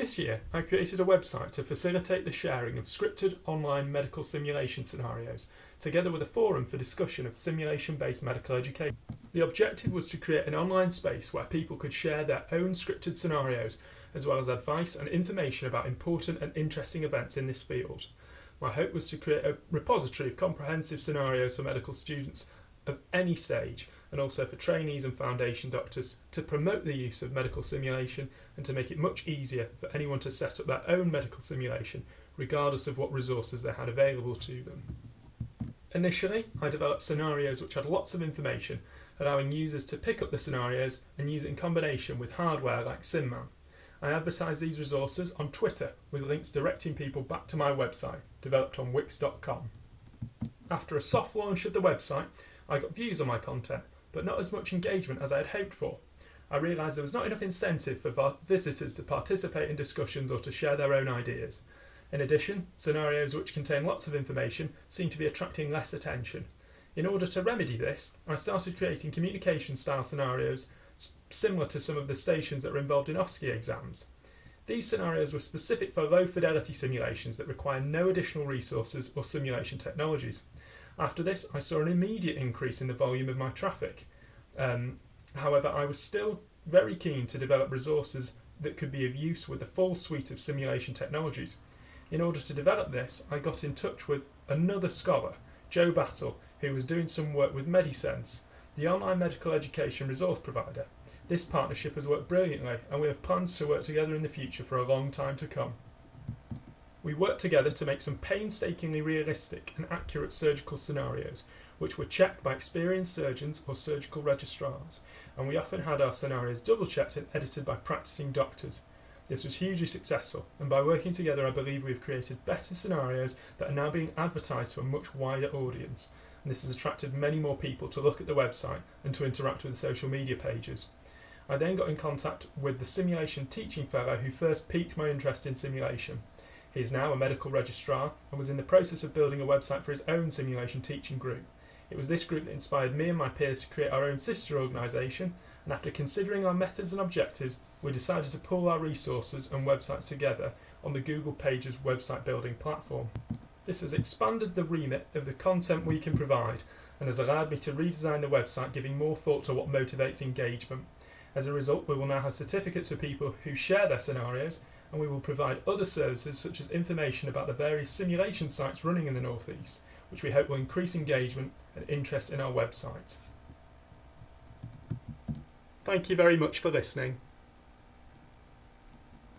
This year, I created a website to facilitate the sharing of scripted online medical simulation scenarios, together with a forum for discussion of simulation-based medical education. The objective was to create an online space where people could share their own scripted scenarios, as well as advice and information about important and interesting events in this field. My hope was to create a repository of comprehensive scenarios for medical students of any stage, and also for trainees and foundation doctors, to promote the use of medical simulation and to make it much easier for anyone to set up their own medical simulation, regardless of what resources they had available to them. Initially, I developed scenarios which had lots of information, allowing users to pick up the scenarios and use it in combination with hardware like SimMan. I advertised these resources on Twitter with links directing people back to my website, developed on wix.com. After a soft launch of the website, I got views on my content, but not as much engagement as I had hoped for. I realised there was not enough incentive for visitors to participate in discussions or to share their own ideas. In addition, scenarios which contain lots of information seem to be attracting less attention. In order to remedy this, I started creating communication-style scenarios similar to some of the stations that are involved in OSCE exams. These scenarios were specific for low-fidelity simulations that require no additional resources or simulation technologies. After this, I saw an immediate increase in the volume of my traffic. However, I was still very keen to develop resources that could be of use with the full suite of simulation technologies. In order to develop this, I got in touch with another scholar, Joe Battle, who was doing some work with MediSense, the online medical education resource provider. This partnership has worked brilliantly, and we have plans to work together in the future for a long time to come. We worked together to make some painstakingly realistic and accurate surgical scenarios, which were checked by experienced surgeons or surgical registrars, and we often had our scenarios double-checked and edited by practicing doctors. This was hugely successful, and by working together I believe we have created better scenarios that are now being advertised to a much wider audience, and this has attracted many more people to look at the website and to interact with the social media pages. I then got in contact with the simulation teaching fellow who first piqued my interest in simulation. He is now a medical registrar and was in the process of building a website for his own simulation teaching group. It was this group that inspired me and my peers to create our own sister organisation, and after considering our methods and objectives, we decided to pull our resources and websites together on the Google Pages website building platform. This has expanded the remit of the content we can provide and has allowed me to redesign the website, giving more thought to what motivates engagement. As a result, we will now have certificates for people who share their scenarios, and we will provide other services such as information about the various simulation sites running in the North East, which we hope will increase engagement and interest in our website. Thank you very much for listening.